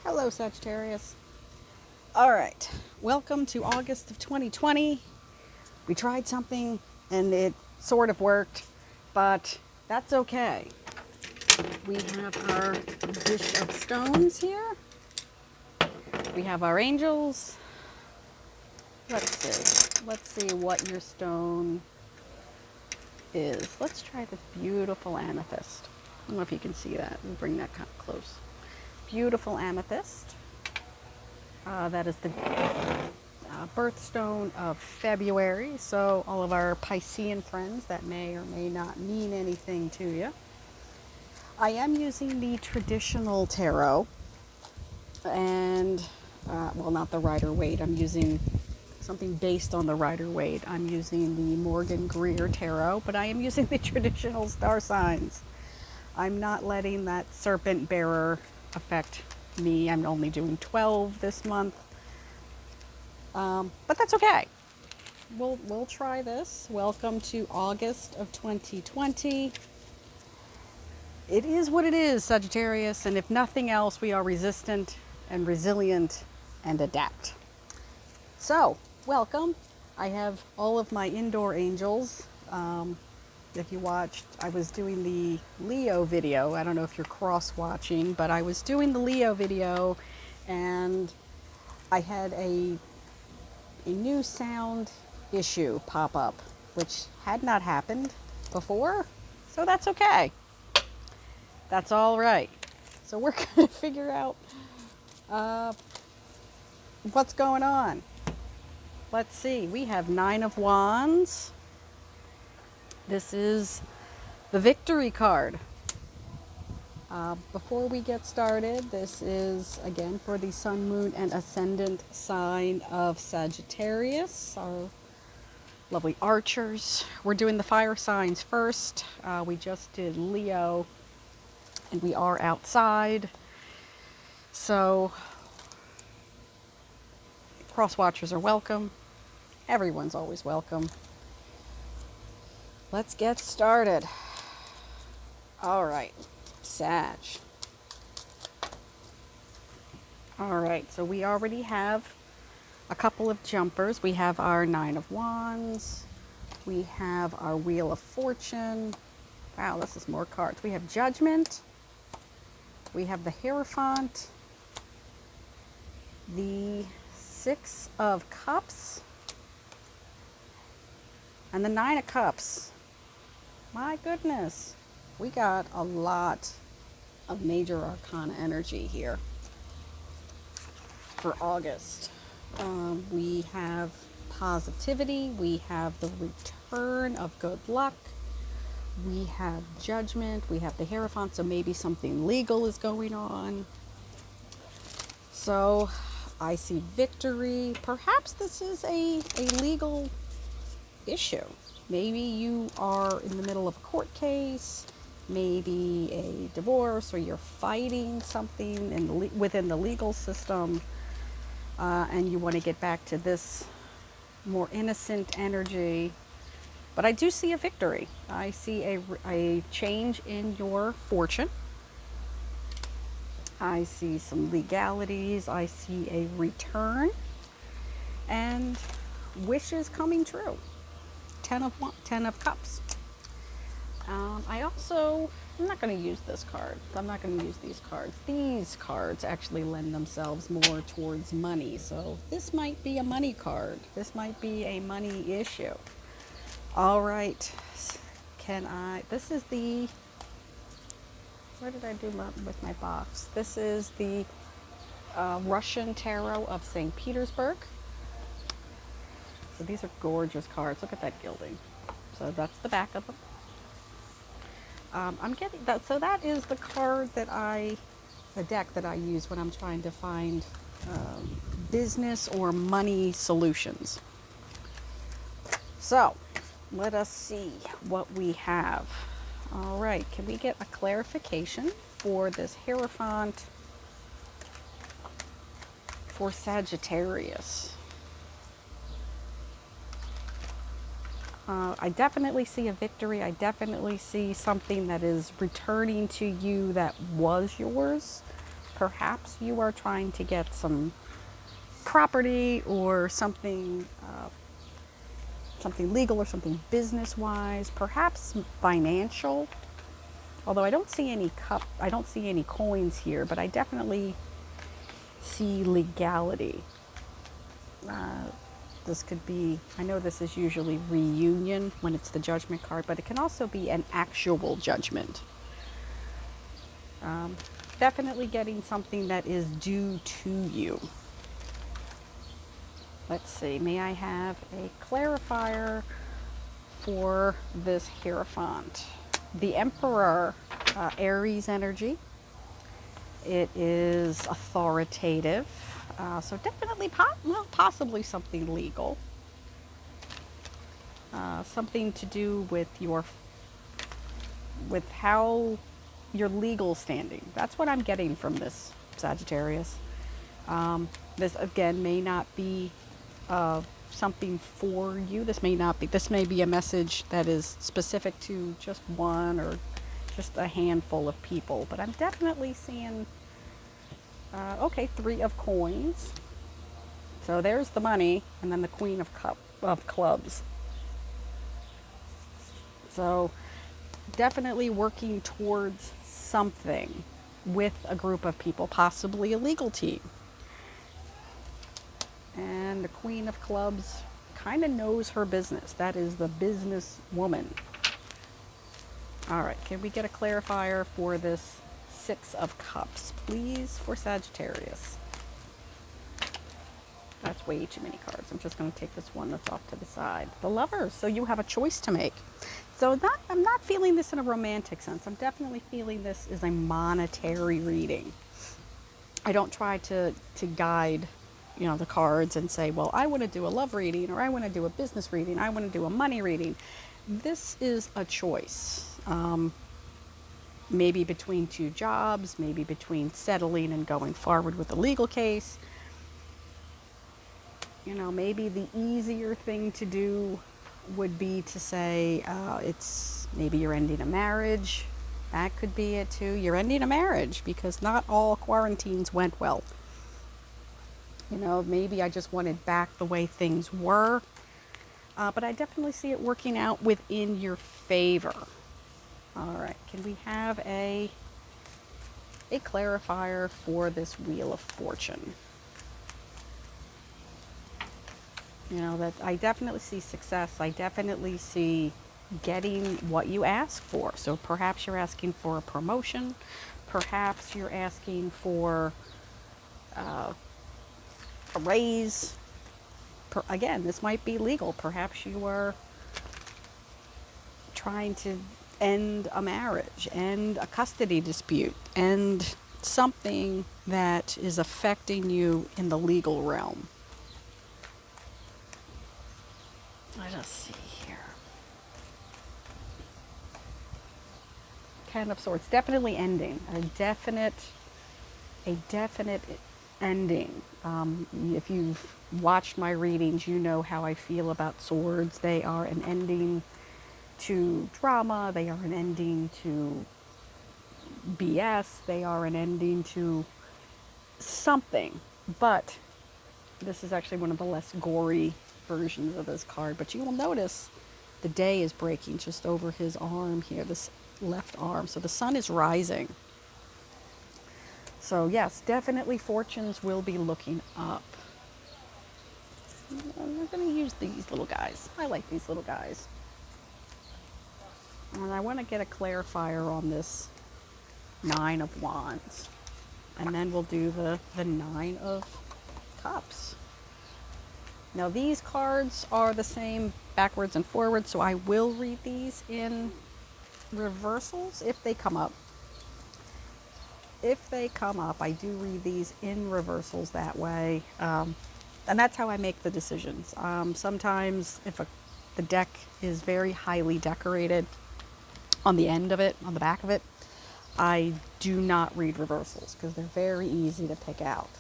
Hello, Sagittarius. All right, welcome to August of 2020. We tried something and it sort of worked, but that's okay. We have our dish of stones here. We have our angels. Let's see what your stone is. Let's try this beautiful amethyst. I don't know if you can see that. We'll bring that kind of close. Beautiful amethyst. That is the birthstone of February. So all of our Piscean friends, that may or may not mean anything to you. I am using the traditional tarot, and well, not the Rider-Waite. I'm using something based on the Rider-Waite. I'm using the Morgan Greer tarot, but I am using the traditional star signs. I'm not letting that serpent bearer affect me. I'm only doing 12 this month, but that's okay. We'll try this. Welcome to August of 2020. It is what it is, Sagittarius, and if nothing else, we are resistant and resilient and adapt. So, welcome. I have all of my indoor angels. If you watched, I was doing the Leo video. I don't know if you're cross-watching, but I was doing the Leo video, and I had a new sound issue pop up, which had not happened before, so that's okay. That's all right. So we're going to figure out what's going on. Let's see. We have 9 of Wands. This is the victory card. Before we get started, this is again for the Sun, Moon, and Ascendant sign of Sagittarius, our lovely archers. We're doing the fire signs first. We just did Leo, and we are outside. So, cross-watchers are welcome. Everyone's always welcome. Let's get started. All right, Sag. All right, so we already have a couple of jumpers. We have our 9 of Wands. We have our Wheel of Fortune. Wow, this is more cards. We have Judgment. We have the Hierophant. The 6 of Cups. And the 9 of Cups. My goodness. We got a lot of major arcana energy here for August. We have positivity. We have the return of good luck. We have Judgment. We have the Hierophant. So maybe something legal is going on. So I see victory. Perhaps this is a legal issue. Maybe you are in the middle of a court case, maybe a divorce, or you're fighting something within the legal system, and you want to get back to this more innocent energy. But I do see a victory. I see a change in your fortune. I see some legalities. I see a return and wishes coming true. 10 of Cups. I'm not going to use this card. I'm not going to use these cards. These cards actually lend themselves more towards money. So this might be a money card. This might be a money issue. All right. This is the, where did I do with my box? This is the Russian Tarot of St. Petersburg. So these are gorgeous cards. Look at that gilding. So that's the back of them. I'm getting that. So that is the the deck that I use when I'm trying to find business or money solutions. So let us see what we have. All right. Can we get a clarification for this Hierophant for Sagittarius? I definitely see a victory. I definitely see something that is returning to you that was yours. Perhaps you are trying to get some property or something, something legal or something business-wise, perhaps financial. Although I don't see any I don't see any coins here, but I definitely see legality. This could be, I know this is usually reunion when it's the judgment card, but it can also be an actual judgment. Definitely getting something that is due to you. Let's see, may I have a clarifier for this Hierophant? The Emperor, Aries energy. It is authoritative, so definitely possibly something legal. Something to do with how your legal standing. That's what I'm getting from this, Sagittarius. This again may not be something for you. This may be a message that is specific to just one or just a handful of people. But I'm definitely seeing, okay, 3 of coins. So there's the money, and then the Queen of Clubs. So definitely working towards something with a group of people, possibly a legal team. And the Queen of Clubs kind of knows her business. That is the business woman. All right, can we get a clarifier for this 6 of Cups, please, for Sagittarius? That's way too many cards. I'm just going to take this one that's off to the side. The Lovers. So you have a choice to make. So I'm not feeling this in a romantic sense. I'm definitely feeling this as a monetary reading. I don't try to guide, the cards and say, well, I want to do a love reading, or I want to do a business reading, I want to do a money reading. This is a choice. Maybe between 2 jobs, maybe between settling and going forward with a legal case. Maybe the easier thing to do would be to say, maybe you're ending a marriage. That could be it too. You're ending a marriage because not all quarantines went well. Maybe I just wanted back the way things were. But I definitely see it working out within your favor. All right, can we have a clarifier for this Wheel of Fortune? That I definitely see success. I definitely see getting what you ask for. So perhaps you're asking for a promotion. Perhaps you're asking for a raise. Again, this might be legal. Perhaps you are trying to end a marriage, end a custody dispute, end something that is affecting you in the legal realm. Let us see here. 10 of Swords, definitely ending. A definite ending. If you've watched my readings, you know how I feel about swords. They are an ending to drama. They are an ending to BS. They are an ending to something. But this is actually one of the less gory versions of this card. But you will notice the day is breaking just over his arm here, this left arm. So the sun is rising. So yes, definitely fortunes will be looking up. I'm going to use these little guys. I like these little guys. And I want to get a clarifier on this 9 of Wands. And then we'll do the 9 of Cups. Now these cards are the same backwards and forwards, so I will read these in reversals if they come up. If they come up, I do read these in reversals that way. And that's how I make the decisions. Sometimes if the deck is very highly decorated on the end of it, on the back of it, I do not read reversals because they're very easy to pick out.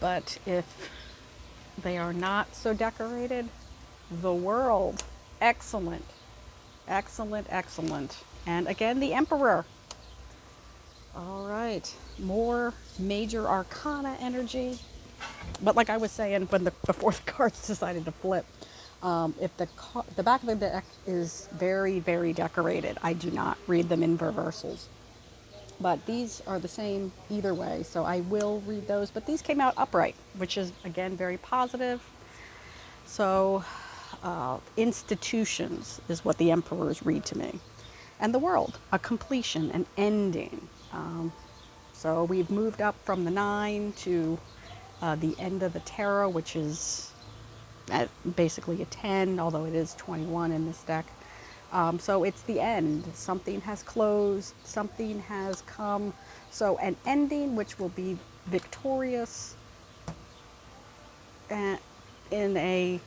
But if they are not so decorated, the World, excellent, excellent, excellent. And again, the Emperor. All right. right. More major arcana energy. But like I was saying, before the cards decided to flip, if the back of the deck is very, very decorated, I do not read them in reversals. But these are the same either way, so I will read those. But these came out upright, which is, again, very positive. So, institutions is what the emperors read to me. And the world, a completion, an ending. So we've moved up from the 9 to the end of the tarot, which is basically a 10, although it is 21 in this deck. So it's the end. Something has closed, something has come. So an ending, which will be victorious in a,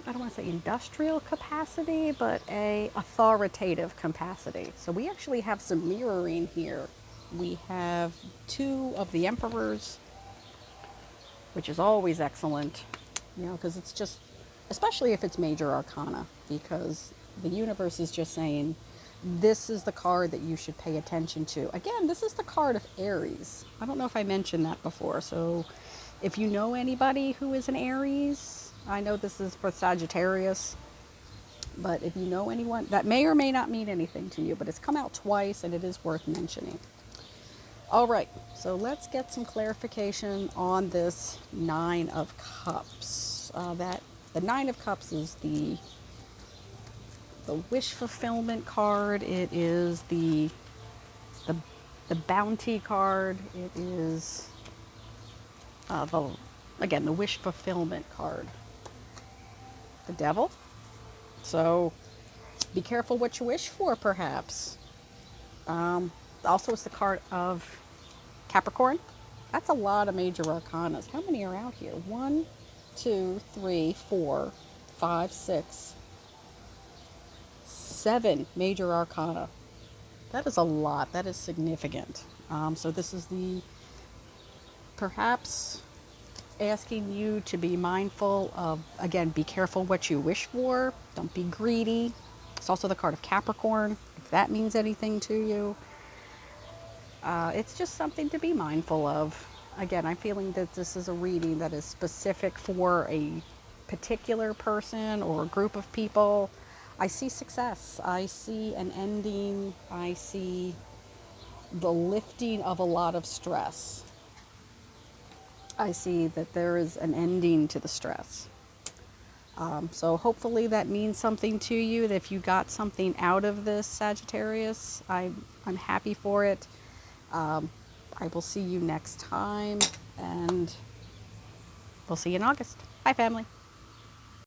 I don't want to say industrial capacity, but a authoritative capacity. So we actually have some mirroring here. We have 2 of the emperors, which is always excellent, because it's just, especially if it's major arcana, because the universe is just saying, this is the card that you should pay attention to. Again, this is the card of Aries. I don't know if I mentioned that before. So if you know anybody who is an Aries, I know this is for Sagittarius, but if you know anyone, that may or may not mean anything to you, but it's come out twice and it is worth mentioning. All right, so let's get some clarification on this 9 of Cups. The 9 of Cups is the wish fulfillment card. It is the bounty card. It is the wish fulfillment card. The Devil. So be careful what you wish for, perhaps. Also, it's the card of Capricorn. That's a lot of major arcanas. How many are out here? 1, 2, 3, 4, 5, 6, 7 major arcana. That is a lot. That is significant. So this is perhaps asking you to be mindful of, again, be careful what you wish for. Don't be greedy. It's also the card of Capricorn, if that means anything to you. It's just something to be mindful of. Again, I'm feeling that this is a reading that is specific for a particular person or a group of people. I see success. I see an ending. I see the lifting of a lot of stress. I see that there is an ending to the stress. So hopefully that means something to you. That if you got something out of this, Sagittarius, I'm happy for it. I will see you next time, and we'll see you in August. Bye, family.